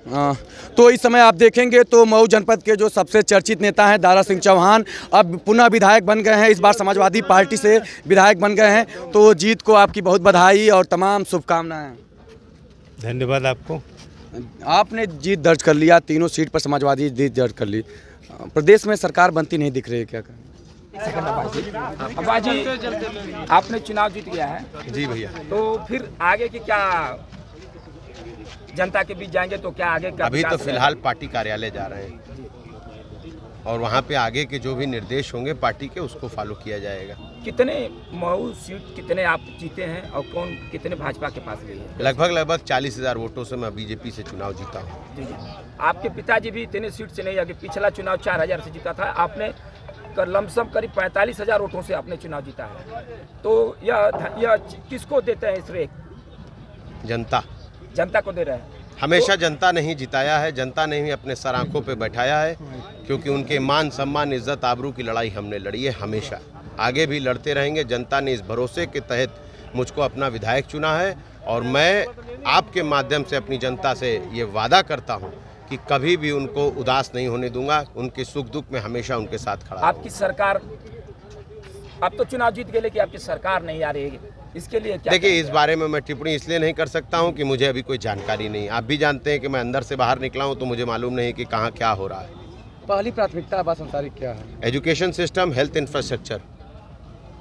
तो इस समय आप देखेंगे तो मऊ जनपद के जो सबसे चर्चित नेता हैं दारा सिंह चौहान अब पुनः विधायक बन गए हैं। इस बार समाजवादी पार्टी से विधायक बन गए हैं। तो जीत को आपकी बहुत बधाई और तमाम शुभकामनाएं। धन्यवाद आपको। आपने जीत दर्ज कर लिया, तीनों सीट पर समाजवादी जीत दर्ज कर ली। प्रदेश में सरकार बनती नहीं दिख रही है, क्या करें? बाजी, आपने चुनाव जीत गया है जी भैया, तो फिर आगे की क्या जनता के बीच जाएंगे तो क्या आगे का? अभी तो फिलहाल पार्टी कार्यालय जा रहे हैं और वहाँ पे आगे के जो भी निर्देश होंगे पार्टी के उसको फॉलो किया जाएगा। कितने मऊ सीट कितने आप जीते हैं और कौन कितने भाजपा के पास गई है? लगभग 40,000 वोटों से मैं बीजेपी से चुनाव जीता हूँ। आपके पिताजी भी इतने सीट से नहीं आगे, पिछला चुनाव 4,000 से जीता था, आपने लमसम करीब 45,000 वोटों से आपने चुनाव जीता है। तो यह किसको देते हैं श्रेय? जनता को दे रहे हैं। हमेशा जनता ने ही जिताया है, जनता ने ही अपने सर आंखों पे बैठाया है, क्योंकि उनके मान सम्मान इज्जत आबरू की लड़ाई हमने लड़ी है, हमेशा आगे भी लड़ते रहेंगे। जनता ने इस भरोसे के तहत मुझको अपना विधायक चुना है और मैं आपके माध्यम से अपनी जनता से ये वादा करता हूँ कि कभी भी उनको उदास नहीं होने दूंगा, उनके सुख दुख में हमेशा उनके साथ खड़ा। आपकी सरकार, आप तो चुनाव जीत गए लेकिन आपकी सरकार नहीं आ रही है, इसके लिए क्या? देखिए, इस बारे में मैं टिप्पणी इसलिए नहीं कर सकता हूं कि मुझे अभी कोई जानकारी नहीं। आप भी जानते हैं कि मैं अंदर से बाहर निकला हूं तो मुझे मालूम नहीं कि कहां क्या हो रहा है। पहली प्राथमिकता आवास अंसारी क्या है? Education system, health infrastructure.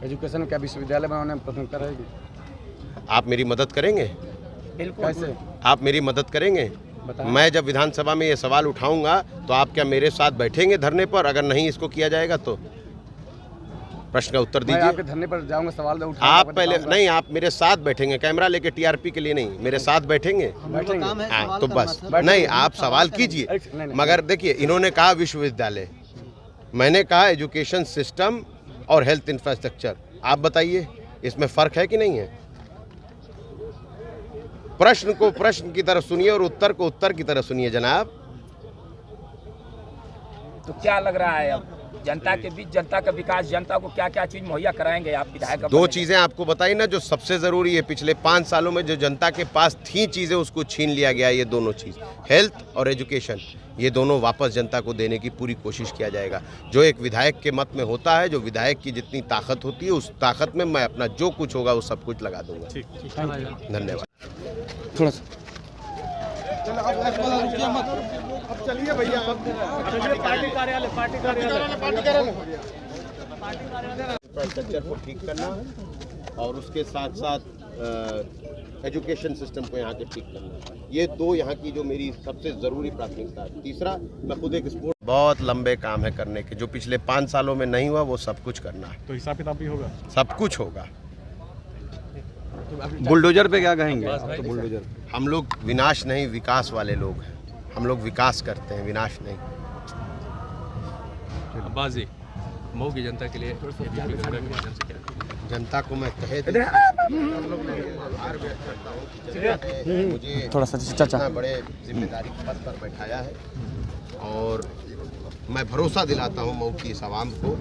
Education में क्या विश्वविद्यालय बनाने में प्राथमिकता रहेगी? आप मेरी मदद करेंगे? बिल्कुल। कैसे? आप मेरी मदद करेंगे? मैं जब विधानसभा में ये सवाल उठाऊंगा तो आप क्या मेरे साथ बैठेंगे धरने पर? अगर नहीं इसको किया जाएगा तो प्रश्न का उत्तर दीजिए। आपके धरने पर जाऊंगा, सवाल आप पहले नहीं, आप मेरे साथ बैठेंगे, कैमरा लेके टीआरपी के लिए नहीं, मेरे साथ बैठेंगे। हाँ तो बस नहीं, आप सवाल कीजिए। मगर देखिए, इन्होंने कहा विश्वविद्यालय, मैंने कहा एजुकेशन सिस्टम और हेल्थ इंफ्रास्ट्रक्चर। आप बताइए इसमें फर्क है कि नहीं है? प्रश्न को प्रश्न की तरह सुनिए और उत्तर को उत्तर की तरह सुनिए जनाब। तो क्या लग रहा है अब जनता के बीच, जनता का विकास, जनता को क्या क्या चीज मुहैया कराएंगे आप विधायक? दो चीजें आपको बताई ना जो सबसे जरूरी है। पिछले 5 सालों में जो जनता के पास थी चीजें उसको छीन लिया गया। ये दोनों चीज, हेल्थ और एजुकेशन, ये दोनों वापस जनता को देने की पूरी कोशिश किया जाएगा। जो एक विधायक के मत में होता है, जो विधायक की जितनी ताकत होती है, उस ताकत में मैं अपना जो कुछ होगा वो सब कुछ लगा दूंगा। धन्यवाद। थोड़ा सा अब चलिए भैया, पार्टी कार्यालय इंफ्रास्ट्रक्चर को ठीक करना और उसके साथ साथ एजुकेशन सिस्टम को यहाँ के ठीक करना, ये दो यहाँ की जो मेरी सबसे ज़रूरी प्राथमिकता है। तीसरा, मैं खुद एक स्पोर्ट, बहुत लंबे काम है करने के, जो पिछले 5 सालों में नहीं हुआ वो सब कुछ करना है। तो हिसाब किताब भी होगा, सब कुछ होगा। बुलडोजर पे क्या कहेंगे? तो बुलडोजर, हम लोग विनाश नहीं विकास वाले लोग हैं। हम लोग विकास करते हैं, विनाश नहीं। अब्बास जी, मऊ की जनता के लिए जनता को मैं कहे मुझे थोड़ा सा इतना बड़े जिम्मेदारी पद पर बैठाया है और मैं भरोसा दिलाता हूं मऊ की इस आवाम को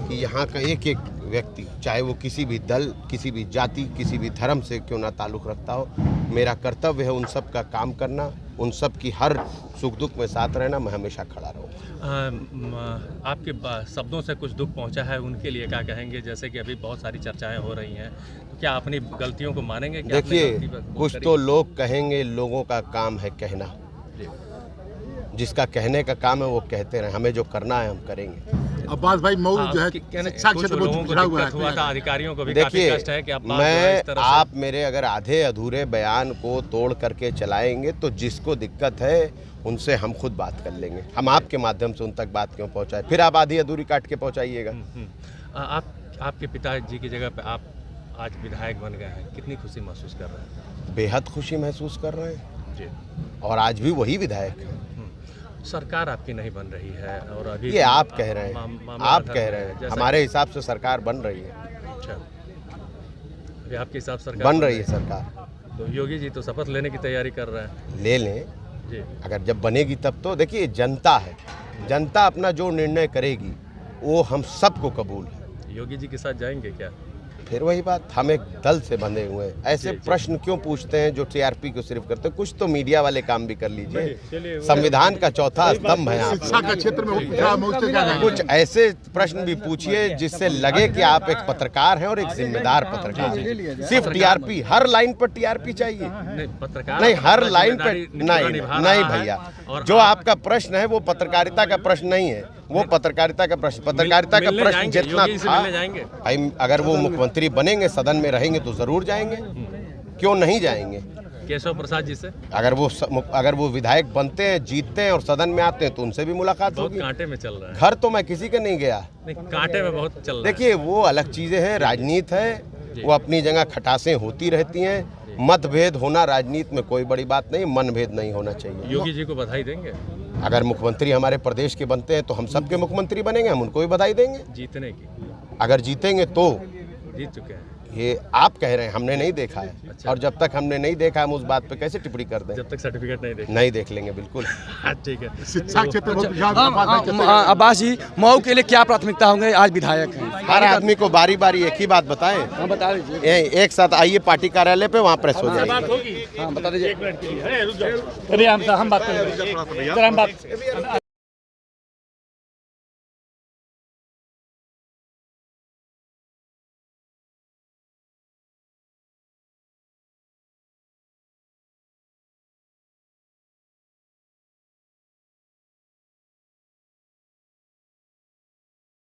कि यहाँ का एक एक व्यक्ति, चाहे वो किसी भी दल, किसी भी जाति, किसी भी धर्म से क्यों ना ताल्लुक़ रखता हो, मेरा कर्तव्य है उन सब का काम करना, उन सब की हर सुख दुख में साथ रहना। मैं हमेशा खड़ा रहूँ। आपके शब्दों से कुछ दुख पहुंचा है, उनके लिए क्या कहेंगे? जैसे कि अभी बहुत सारी चर्चाएं हो रही हैं, तो क्या अपनी गलतियों को मानेंगे? देखिए, कुछ तो लोग कहेंगे, लोगों का काम है कहना। जिसका कहने का काम है वो कहते रहे, हमें जो करना है हम करेंगे। अब्बास भाई, मऊ जो है शिक्षा क्षेत्र में पिछड़ा हुआ है, अधिकारियों को भी देखिए, काफी कष्ट है कि आप मेरे अगर आधे अधूरे बयान को तोड़ करके चलाएंगे तो जिसको दिक्कत है उनसे हम खुद बात कर लेंगे। हम आपके माध्यम से उन तक बात क्यों पहुंचाए, फिर आप आधी अधूरी काट के पहुंचाइएगा। आपके पिताजी की जगह पे आप आज विधायक बन गए हैं, कितनी खुशी महसूस कर रहे हैं? बेहद खुशी महसूस कर रहे हैं जी, और आज भी वही विधायक है। सरकार आपकी नहीं बन रही है और अभी ये आप कह रहे हैं, आप कह रहे हैं, हमारे हिसाब से सरकार बन रही है। अच्छा, अभी आपके हिसाब से सरकार बन रही है सरकार। तो योगी जी तो शपथ लेने की तैयारी कर रहे हैं। ले लें जी, अगर जब बनेगी तब तो। देखिए, जनता है, जनता अपना जो निर्णय करेगी वो हम सबको कबूल है। योगी जी के साथ जाएंगे क्या? फिर वही बात, हम एक दल से बंधे हुए हैं। ऐसे प्रश्न क्यों पूछते हैं जो टीआरपी को सिर्फ करते हैं? कुछ तो मीडिया वाले काम भी कर लीजिए। संविधान का चौथा स्तंभ है आप। शिक्षा के क्षेत्र में कुछ ऐसे प्रश्न भी पूछिए जिससे लगे कि आप एक पत्रकार हैं और एक जिम्मेदार पत्रकार हैं। सिर्फ टीआरपी, हर लाइन पर टीआरपी चाहिए? नहीं, हर लाइन पर नहीं भैया। जो आपका प्रश्न है वो पत्रकारिता का प्रश्न नहीं है, वो पत्रकारिता का प्रश्न, पत्रकारिता का प्रश्न जितना था, अगर वो मुख्यमंत्री बनेंगे, सदन में रहेंगे तो जरूर जाएंगे, क्यों नहीं जाएंगे? केशव प्रसाद जी से अगर वो विधायक बनते हैं, जीतते हैं और सदन में आते हैं तो उनसे भी मुलाकात होगी। कांटे में चल रहा है। घर तो मैं किसी के नहीं गया, कांटे में बहुत चल रहा है। देखिए वो अलग चीजें हैं, राजनीति है, वो अपनी जगह खटासें होती रहती हैं। मतभेद होना राजनीति में कोई बड़ी बात नहीं, मनभेद नहीं होना चाहिए। योगी जी को बधाई देंगे? अगर मुख्यमंत्री हमारे प्रदेश के बनते हैं तो हम सबके मुख्यमंत्री बनेंगे, हम उनको भी बधाई देंगे। जीतने की? अगर जीतेंगे तो जीत चुके हैं। ये आप कह रहे हैं, हमने नहीं देखा है। अच्छा। और जब तक हमने नहीं देखा, हम उस बात पे कैसे टिप्पणी कर दें? जब तक सर्टिफिकेट नहीं देखें। नहीं देख लेंगे, बिल्कुल। ठीक है। शिक्षा क्षेत्र में अब्बास जी, मऊ के लिए क्या प्राथमिकता होंगे? आज विधायक हैं, हर आदमी को बारी बारी एक ही बात बताएं। हाँ बता दीजिए। एक साथ आइए पार्टी कार्यालय पे, वहाँ प्रेस हो जाएगी। हाँ बता दीजिए। हम बात करेंगे।